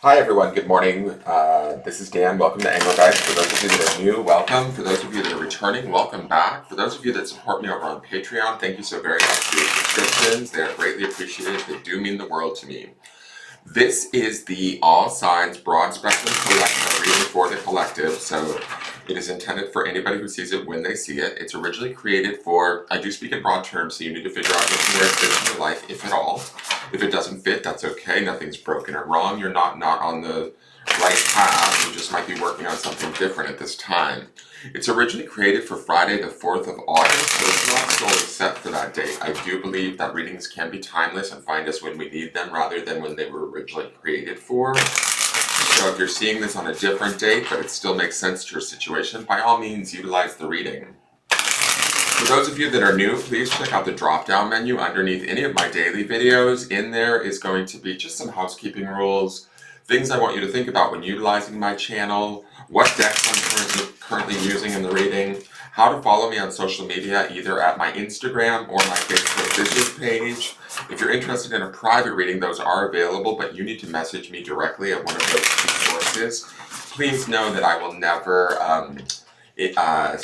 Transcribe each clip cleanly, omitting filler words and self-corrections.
Hi everyone, good morning. This is Dan. Welcome to Engelgeist. For those of you that are new, welcome. For those of you that are returning, welcome back. For those of you that support me over on Patreon, thank you so very much for your subscriptions. They are greatly appreciated. They do mean the world to me. This is the All Signs Broad Spectrum Collective reading for the collective, so it is intended for anybody who sees it when they see it. It's originally created for, I do speak in broad terms, so you need to figure out where it fits in your life, if at all. If it doesn't fit, that's okay. Nothing's broken or wrong. You're not on the right path. You just might be working on something different at this time. It's originally created for Friday the 4th of August, so it's not solely set for that date. I do believe that readings can be timeless and find us when we need them rather than when they were originally created for. So if you're seeing this on a different date, but it still makes sense to your situation, by all means utilize the reading. For those of you that are new, please check out the drop-down menu underneath any of my daily videos. In there is going to be just some housekeeping rules, things I want you to think about when utilizing my channel, what decks I'm currently using in the reading, how to follow me on social media, either at my Instagram or my Facebook business page. If you're interested in a private reading, those are available, but you need to message me directly at one of those two sources. Please know that I will never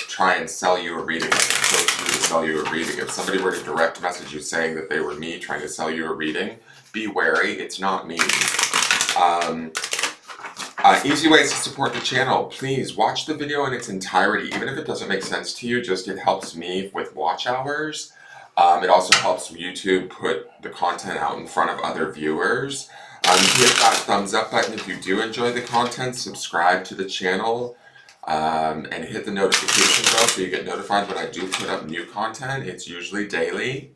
try and sell you a reading. Sell you a reading. If somebody were to direct message you saying that they were me trying to sell you a reading, be wary. It's not me. Easy ways to support the channel. Please watch the video in its entirety, even if it doesn't make sense to you. Just it helps me with watch hours. It also helps YouTube put the content out in front of other viewers. Hit that thumbs up button if you do enjoy the content. Subscribe to the channel. And hit the notification bell so you get notified when I do put up new content. It's usually daily.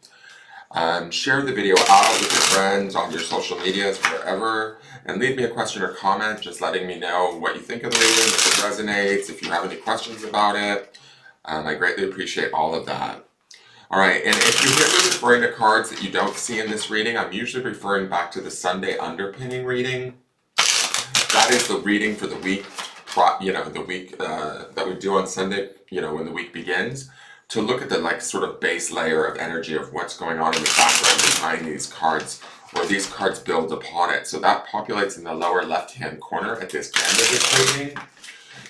Share the video out with your friends on your social medias, wherever, and leave me a question or comment just letting me know what you think of the reading, if it resonates, if you have any questions about it. I greatly appreciate all of that. Alright, and if you hear me referring to cards that you don't see in this reading, I'm usually referring back to the Sunday underpinning reading. That is the reading for the week, the week that we do on Sunday, when the week begins, to look at the sort of base layer of energy of what's going on in the background behind these cards, or these cards build upon it. So that populates in the lower left-hand corner at this end of this reading.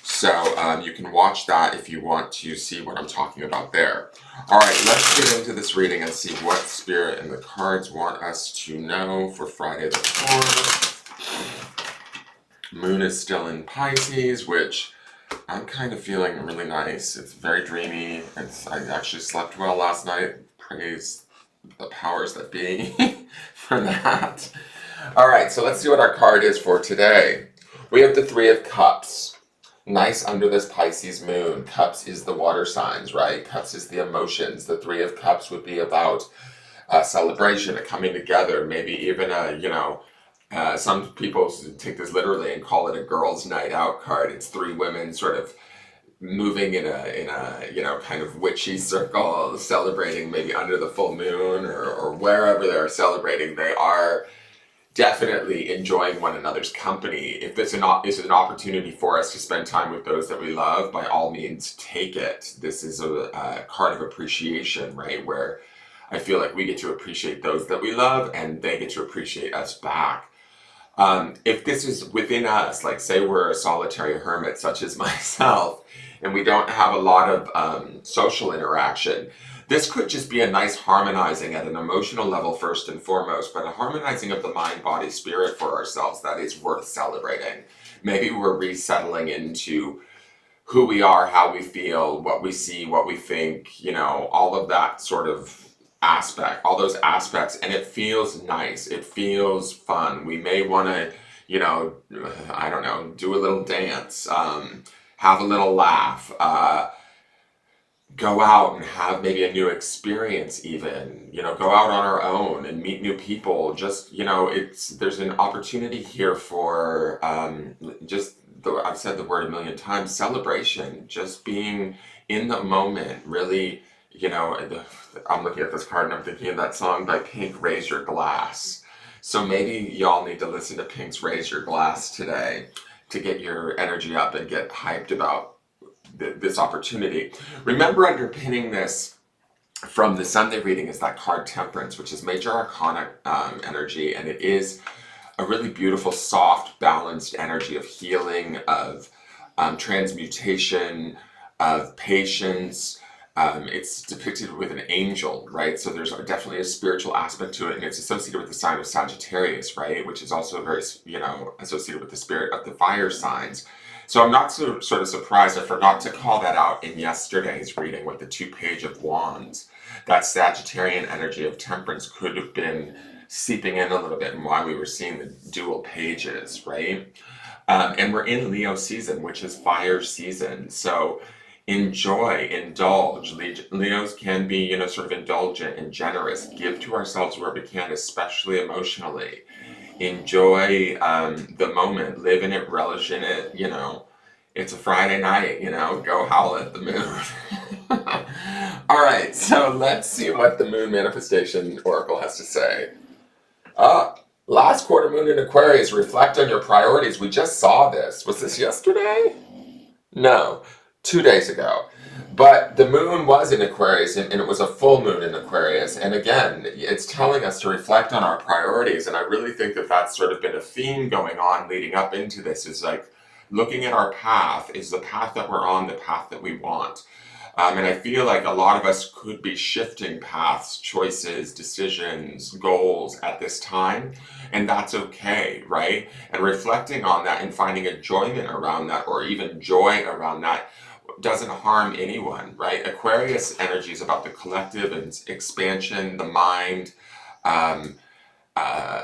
So you can watch that if you want to see what I'm talking about there. Alright, let's get into this reading and see what Spirit and the cards want us to know for Friday the 4th. Moon is still in Pisces, which I'm kind of feeling really nice. It's very dreamy. I actually slept well last night. Praise the powers that be for that. Alright, so let's see what our card is for today. We have the Three of Cups. Nice under this Pisces moon. Cups is the water signs, right? Cups is the emotions. The Three of Cups would be about a celebration, a coming together, maybe even some people take this literally and call it a girls' night out card. It's three women sort of moving in a kind of witchy circle, celebrating maybe under the full moon or wherever they're celebrating. They are definitely enjoying one another's company. If this is an opportunity for us to spend time with those that we love, by all means take it. This is a card of appreciation, right? Where I feel like we get to appreciate those that we love and they get to appreciate us back. If this is within us, like say we're a solitary hermit such as myself, and we don't have a lot of social interaction, this could just be a nice harmonizing at an emotional level first and foremost, but a harmonizing of the mind, body, spirit for ourselves that is worth celebrating. Maybe we're resettling into who we are, how we feel, what we see, what we think, all of that sort of aspect, all those aspects, and it feels nice, it feels fun. We may want to, I don't know, do a little dance, have a little laugh, go out and have maybe a new experience even, go out on our own and meet new people. Just, there's an opportunity here for I've said the word a million times, celebration, just being in the moment, really. I'm looking at this card and I'm thinking of that song by Pink, Raise Your Glass. So maybe y'all need to listen to Pink's Raise Your Glass today to get your energy up and get hyped about this opportunity. Remember, underpinning this from the Sunday reading is that card Temperance, which is major arcana energy, and it is a really beautiful, soft, balanced energy of healing, of transmutation, of patience. It's depicted with an angel, right? So there's definitely a spiritual aspect to it, and it's associated with the sign of Sagittarius, right? Which is also very, associated with the spirit of the fire signs. So I'm not sort of surprised. I forgot to call that out in yesterday's reading with the Page of Wands. That Sagittarian energy of temperance could have been seeping in a little bit and why we were seeing the dual pages, right? And we're in Leo season, which is fire season. So enjoy, indulge. Leos can be, sort of indulgent and generous. Give to ourselves where we can, especially emotionally. Enjoy the moment, live in it, relish in it. It's a Friday night, go howl at the moon. All right, so let's see what the moon manifestation oracle has to say. Last quarter moon in Aquarius, reflect on your priorities. We just saw this. Was this yesterday? No, 2 days ago. But the moon was in Aquarius, and it was a full moon in Aquarius. And again, it's telling us to reflect on our priorities. And I really think that that's sort of been a theme going on leading up into this, is like looking at our path. Is the path that we're on the path that we want? And I feel like a lot of us could be shifting paths, choices, decisions, goals at this time, and that's okay, right? And reflecting on that and finding enjoyment around that, or even joy around that, doesn't harm anyone, right? Aquarius energy is about the collective and expansion, the mind. Um, uh,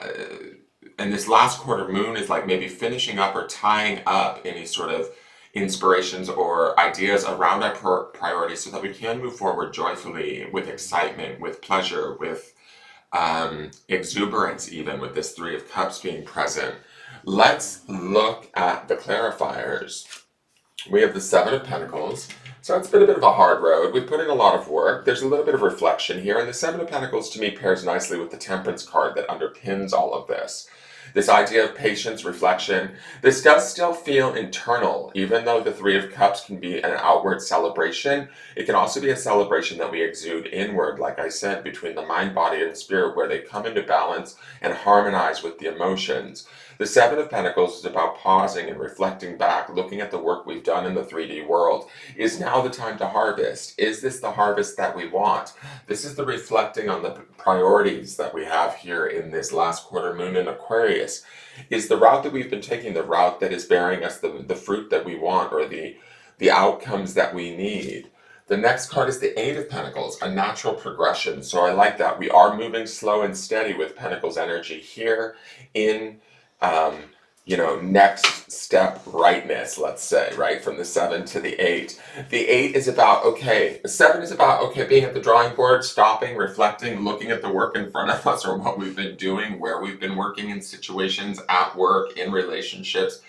and this last quarter moon is like maybe finishing up or tying up any sort of inspirations or ideas around our priorities so that we can move forward joyfully, with excitement, with pleasure, with exuberance, even with this Three of Cups being present. Let's look at the clarifiers. We have the Seven of Pentacles. So it's been a bit of a hard road. We've put in a lot of work. There's a little bit of reflection here. And the Seven of Pentacles to me pairs nicely with the Temperance card that underpins all of this. This idea of patience, reflection. This does still feel internal, even though the Three of Cups can be an outward celebration. It can also be a celebration that we exude inward, like I said, between the mind, body, and spirit, where they come into balance and harmonize with the emotions. The Seven of Pentacles is about pausing and reflecting back, looking at the work we've done in the 3D world. Is now the time to harvest? Is this the harvest that we want? This is the reflecting on the priorities that we have here in this last quarter moon in Aquarius. Is the route that we've been taking the route that is bearing us the fruit that we want, or the outcomes that we need? The next card is the Eight of Pentacles, a natural progression. So I like that. We are moving slow and steady with Pentacles energy here in next step rightness, let's say, right? From the 7 to the 8. The 8 is about, okay, the 7 is about, okay, being at the drawing board, stopping, reflecting, looking at the work in front of us, or what we've been doing, where we've been working in situations, at work, in relationships,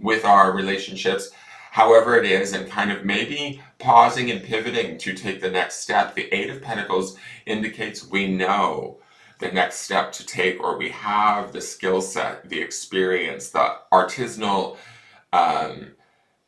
with our relationships, however it is, and kind of maybe pausing and pivoting to take the next step. The Eight of Pentacles indicates we know the next step to take, or we have the skill set, the experience, the artisanal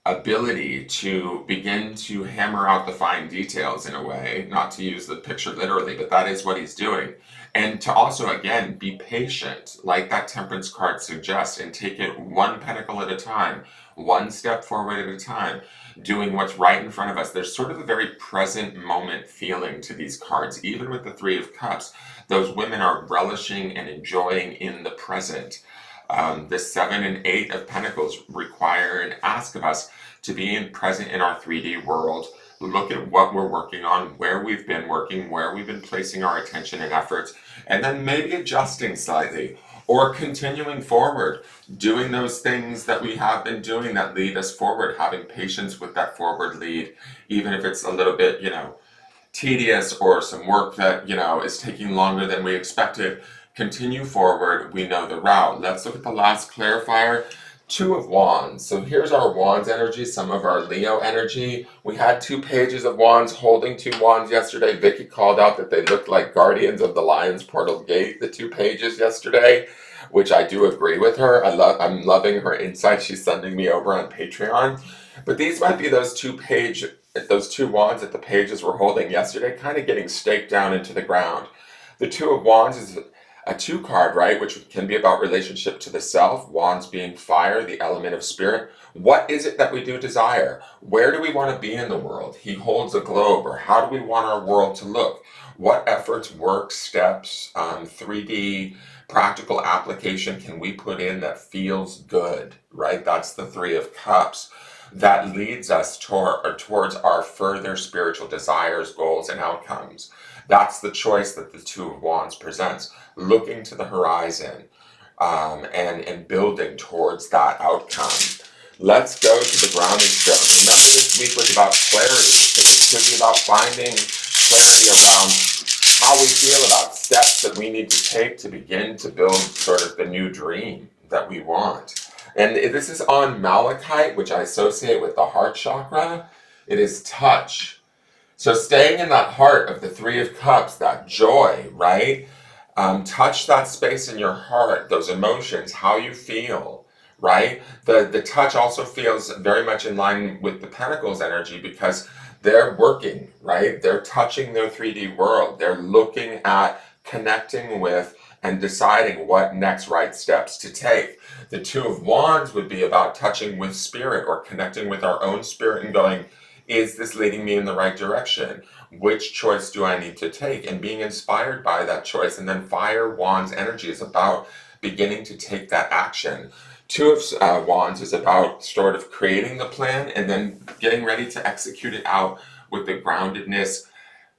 ability to begin to hammer out the fine details, in a way, not to use the picture literally, but that is what he's doing. And to also, again, be patient, like that Temperance card suggests, and take it one pentacle at a time, one step forward at a time, doing what's right in front of us. There's sort of a very present moment feeling to these cards. Even with the Three of Cups, those women are relishing and enjoying in the present. The 7 and 8 of Pentacles require and ask of us to be present in our 3D world. Look at what we're working on, where we've been working, where we've been placing our attention and efforts, and then maybe adjusting slightly, or continuing forward, doing those things that we have been doing that lead us forward, having patience with that forward lead, even if it's a little bit, tedious, or some work that, is taking longer than we expected. Continue forward. We know the route. Let's look at the last clarifier. Two of Wands. So here's our Wands energy, some of our Leo energy. We had 2 pages of Wands holding 2 wands yesterday. Vicky called out that they looked like guardians of the Lion's Portal Gate, the 2 pages yesterday, which I do agree with her. I'm loving her insights she's sending me over on Patreon. But these might be those 2 wands that the pages were holding yesterday, kind of getting staked down into the ground. The Two of Wands is A 2 card, right, which can be about relationship to the self, wands being fire, the element of spirit. What is it that we do desire? Where do we want to be in the world? He holds a globe, or how do we want our world to look? What efforts, work, steps, 3D, practical application can we put in that feels good, right? That's the 3 of Cups. That leads us towards our further spiritual desires, goals, and outcomes. That's the choice that the 2 of Wands presents, looking to the horizon and building towards that outcome. Let's go to the grounding stone. Remember, this week was about clarity. It could be about finding clarity around how we feel about steps that we need to take to begin to build sort of the new dream that we want. And this is on Malachite, which I associate with the heart chakra. It is touch. So staying in that heart of the 3 of Cups, that joy, right? Touch that space in your heart, those emotions, how you feel, right? The touch also feels very much in line with the Pentacles energy because they're working, right? They're touching their 3D world. They're looking at connecting with and deciding what next right steps to take. The 2 of Wands would be about touching with spirit or connecting with our own spirit and going, is this leading me in the right direction? Which choice do I need to take? And being inspired by that choice. And then fire, wands energy is about beginning to take that action. 2 of Wands is about sort of creating the plan and then getting ready to execute it out with the groundedness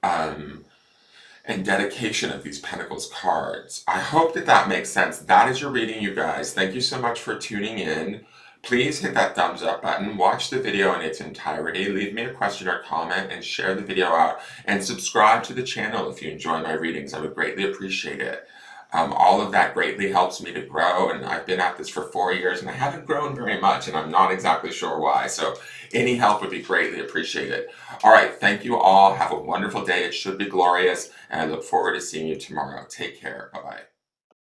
and dedication of these Pentacles cards. I hope that that makes sense. That is your reading, you guys. Thank you so much for tuning in. Please hit that thumbs up button, watch the video in its entirety, leave me a question or comment, and share the video out. And subscribe to the channel if you enjoy my readings. I would greatly appreciate it. All of that greatly helps me to grow, and I've been at this for 4 years, and I haven't grown very much, and I'm not exactly sure why. So any help would be greatly appreciated. All right, thank you all. Have a wonderful day. It should be glorious, and I look forward to seeing you tomorrow. Take care. Bye-bye.